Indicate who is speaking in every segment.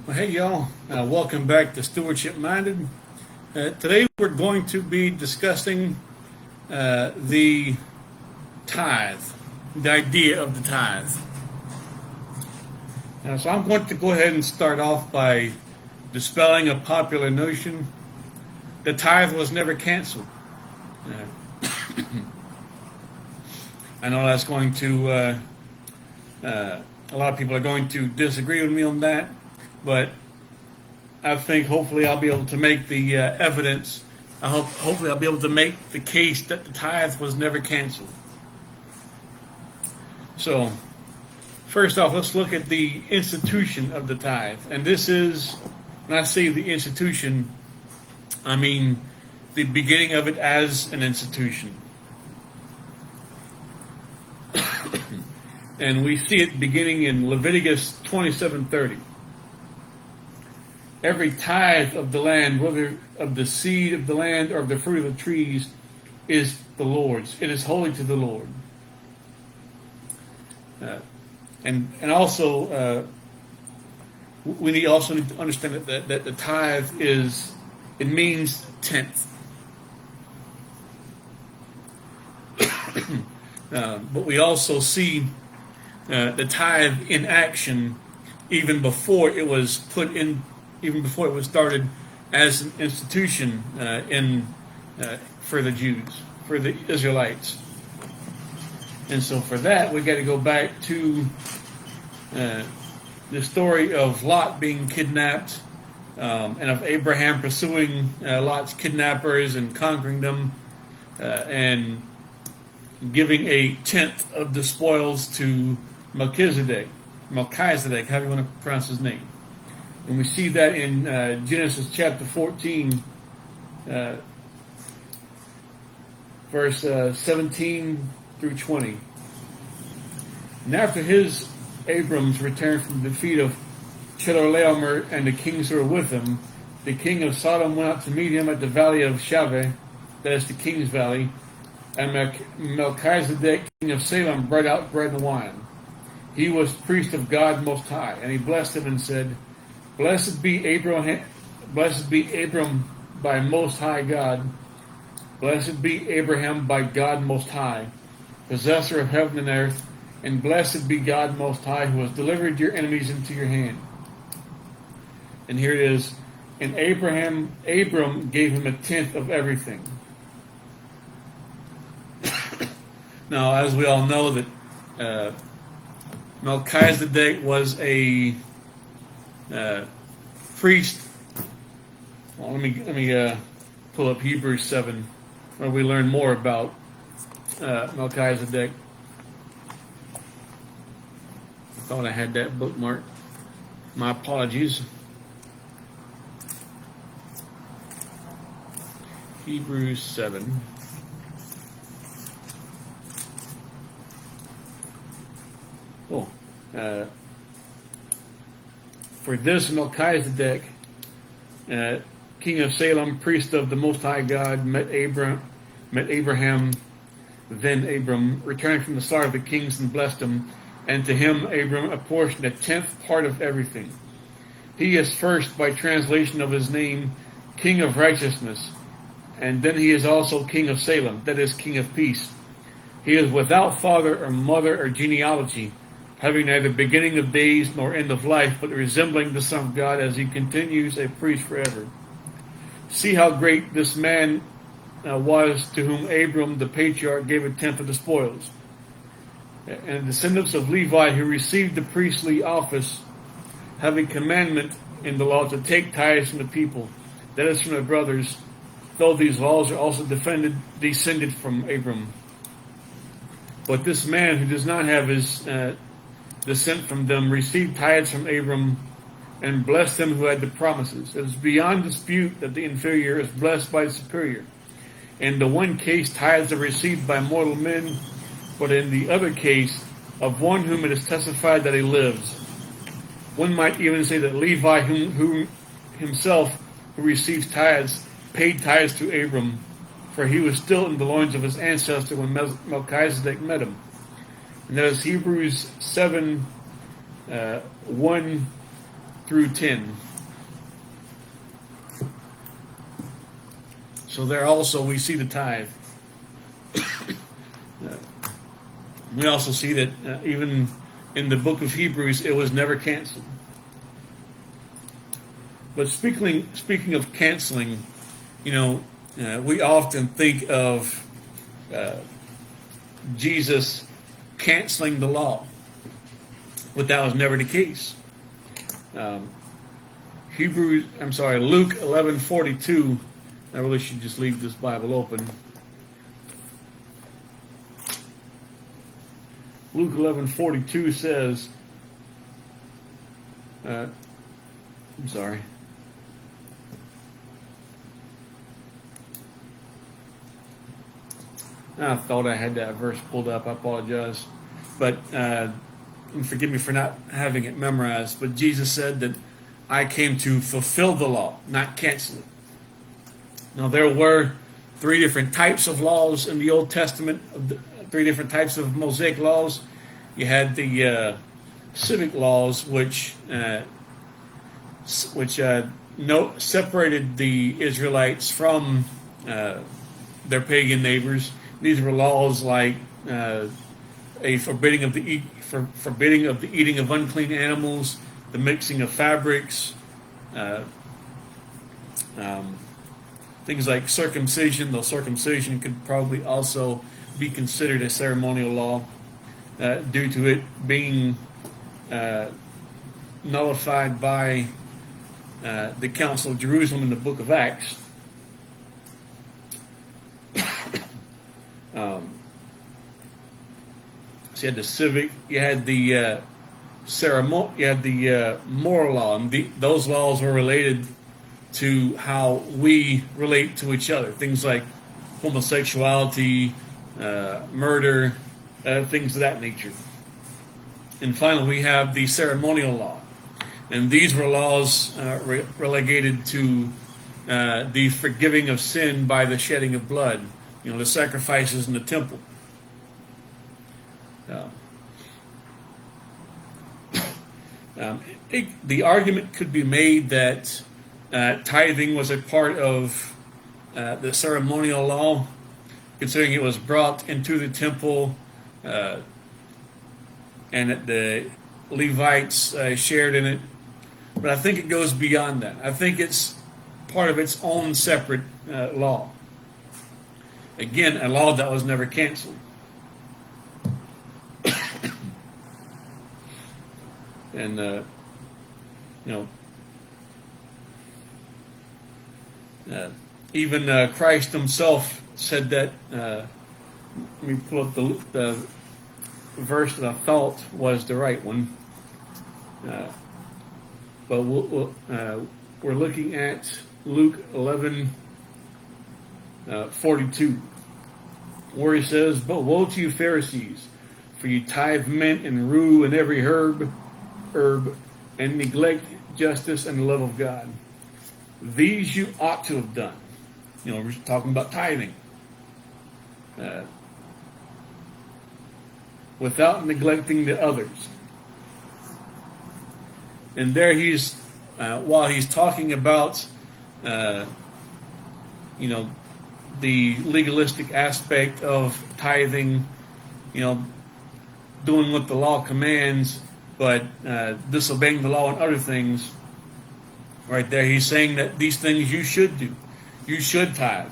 Speaker 1: Well, hey, y'all. Welcome back to Stewardship-Minded. Today we're going to be discussing the tithe, the idea of the tithe. So I'm going to go ahead and start off by dispelling a popular notion. The tithe was never canceled. I know that's going to, a lot of people are going to disagree with me on that. But I think hopefully I'll be able to make the evidence. Hopefully I'll be able to make the case that the tithe was never canceled. So, first off, let's look at the institution of the tithe. And this is, when I say the institution, I mean the beginning of it as an institution. And we see it beginning in Leviticus 27:30. Every tithe of the land, whether of the seed of the land or of the fruit of the trees, is the Lord's. It is holy to the Lord. And also, we also need to understand that the tithe it means tenth. But we also see the tithe in action even before it was started as an institution for the Jews, for the Israelites. And so for that, we got to go back to the story of Lot being kidnapped, and of Abraham pursuing Lot's kidnappers and conquering them, and giving a tenth of the spoils to Melchizedek, however you want to pronounce his name. And we see that in Genesis chapter 14, verse 17 through 20. And after Abram's return from the defeat of Chedorlaomer and the kings who were with him, the king of Sodom went out to meet him at the valley of Shaveh, that is the king's valley, and Melchizedek, king of Salem, brought out bread and wine. He was priest of God Most High, and he blessed him and said, Blessed be Abram by Most High God. Blessed be Abraham by God Most High, possessor of heaven and earth. And blessed be God Most High, who has delivered your enemies into your hand. And here it is. And Abram gave him a tenth of everything. Now, as we all know, that Melchizedek was a priest. Well, let me pull up Hebrews 7, where we learn more about Melchizedek. I thought I had that bookmarked. My apologies. Hebrews 7. For this Melchizedek, king of Salem, priest of the Most High God, met Abraham, then Abram, returning from the slaughter of the kings, and blessed him. And to him Abram apportioned a tenth part of everything. He is first, by translation of his name, King of Righteousness, and then he is also King of Salem, that is, King of Peace. He is without father or mother or genealogy, having neither beginning of days nor end of life, but resembling the Son of God, as he continues a priest forever. See how great this man was, to whom Abram the patriarch gave a tenth of the spoils. And the descendants of Levi, who received the priestly office, having commandment in the law to take tithes from the people, that is, from their brothers, though these laws are also descended from Abram. But this man, who does not have his descent from them, received tithes from Abram, and blessed them who had the promises. It is beyond dispute that the inferior is blessed by the superior. In the one case, tithes are received by mortal men, but in the other case, of one whom it is testified that he lives. One might even say that Levi, who himself who receives tithes, paid tithes to Abram, for he was still in the loins of his ancestor when Melchizedek met him. And that is Hebrews 7, 1 through 10. So there also we see the tithe. We also see that even in the book of Hebrews, it was never canceled. But speaking of canceling, we often think of Jesus canceling the law, but that was never the case. Luke 11:42. I really should just leave this Bible open. Luke 11:42 says, I thought I had that verse pulled up. I apologize. But forgive me for not having it memorized. But Jesus said that I came to fulfill the law, not cancel it. Now, there were 3 different types of laws in the Old Testament, 3 different types of Mosaic laws. You had the civic laws, which separated the Israelites from their pagan neighbors. These were laws like a forbidding of the eating of unclean animals, the mixing of fabrics, things like circumcision, though circumcision could probably also be considered a ceremonial law due to it being nullified by the Council of Jerusalem in the book of Acts. So you had the civic, you had the ceremony, you had the moral law, and those laws were related to how we relate to each other. Things like homosexuality, murder, things of that nature. And finally, we have the ceremonial law. And these were laws relegated to the forgiving of sin by the shedding of blood, the sacrifices in the temple. The argument could be made that tithing was a part of the ceremonial law, considering it was brought into the temple and that the Levites shared in it. But I think it goes beyond that. I think it's part of its own separate law. Again, a law that was never canceled. And even Christ himself said that. Let me pull up the verse that I thought was the right one. But we're looking at Luke 11:42, where he says, "But woe to you, Pharisees, for you tithe mint and rue and every herb, and neglect justice and the love of God. These you ought to have done." We're talking about tithing. Without neglecting the others. And there he's, while he's talking about, the legalistic aspect of tithing, doing what the law commands, but disobeying the law and other things, right there he's saying that these things you should do. You should tithe.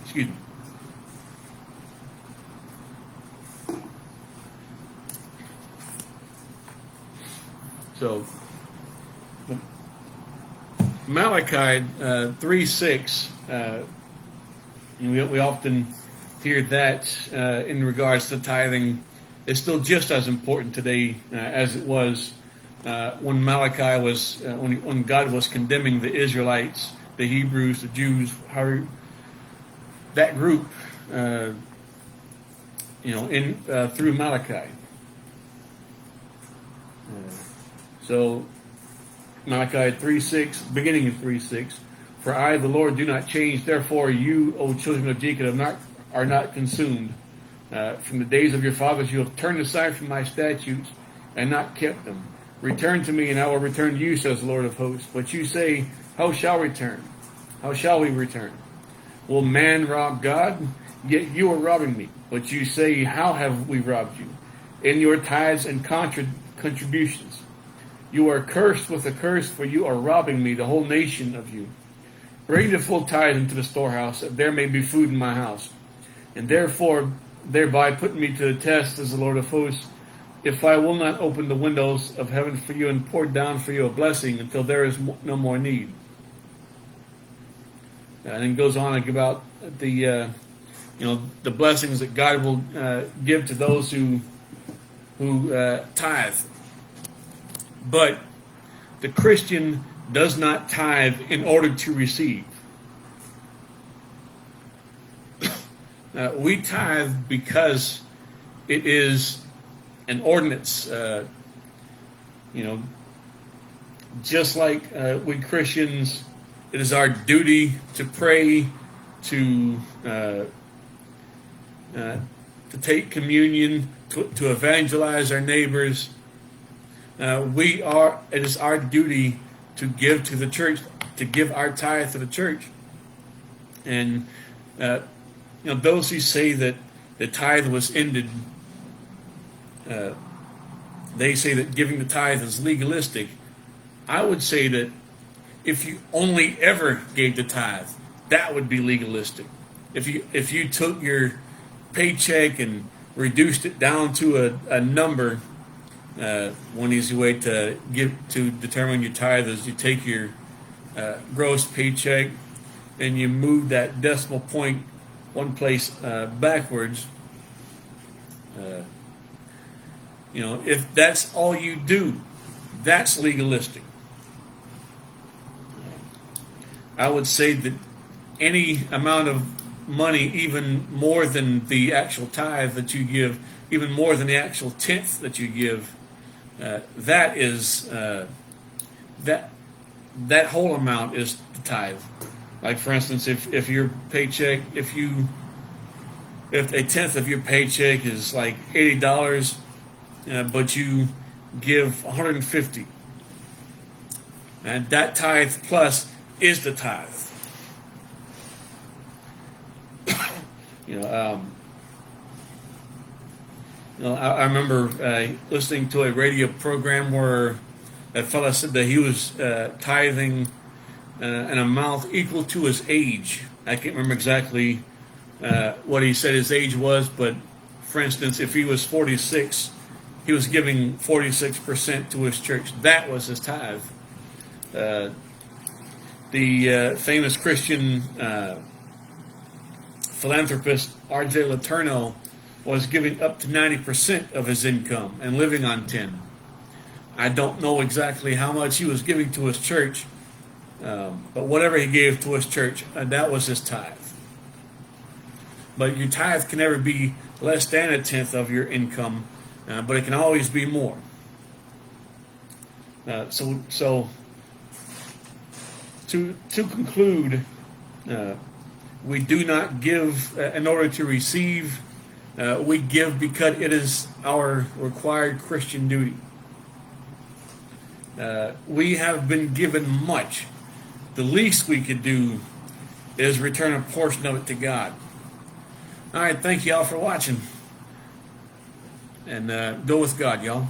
Speaker 1: Excuse me. So, Malachi 3:6, we often hear that in regards to tithing. It's still just as important today as it was when Malachi was, when God was condemning the Israelites, the Hebrews, the Jews, that group, through Malachi. So, Malachi 3:6, beginning of 3:6, "For I, the Lord, do not change. Therefore, you, O children of Jacob, are not consumed. From the days of your fathers, you have turned aside from my statutes. and not kept them. Return to me, and I will return to you, says the Lord of hosts. But you say, how shall we return? How shall we return? Will man rob God? Yet you are robbing me. But you say, how have we robbed you? In your tithes and contributions. You are cursed with a curse, for you are robbing me, the whole nation of you. Bring the full tithe into the storehouse, that there may be food in my house. And therefore, thereby put me to the test, as the Lord of hosts, if I will not open the windows of heaven for you and pour down for you a blessing until there is no more need. And then goes on about the the blessings that God will give to those who tithe. But the Christian does not tithe in order to receive. We tithe because it is an ordinance. Just like we Christians, it is our duty to pray, to take communion, to evangelize our neighbors. It is our duty to give to the church, to give our tithe to the church. And those who say that the tithe was ended, they say that giving the tithe is legalistic. I would say that if you only ever gave the tithe, that would be legalistic. If you took your paycheck and reduced it down to a number, one easy way to determine your tithe is you take your gross paycheck and you move that decimal point one place backwards. If that's all you do, that's legalistic. I would say that any amount of money, even more than the actual tithe that you give, even more than the actual tenth that you give, that is that whole amount is the tithe. Like for instance, if your paycheck, if a tenth of your paycheck is like $80, but you give $150, and that tithe plus is the tithe. I remember listening to a radio program where a fellow said that he was tithing an amount equal to his age. I can't remember exactly what he said his age was, but for instance, if he was 46, he was giving 46% to his church. That was his tithe. The famous Christian philanthropist R.J. Letourneau was giving up to 90% of his income and living on 10. I don't know exactly how much he was giving to his church, but whatever he gave to his church, that was his tithe. But your tithe can never be less than a tenth of your income, but it can always be more. So to conclude, we do not give in order to receive. We give because it is our required Christian duty. We have been given much. The least we could do is return a portion of it to God. All right, thank you all for watching. And go with God, y'all.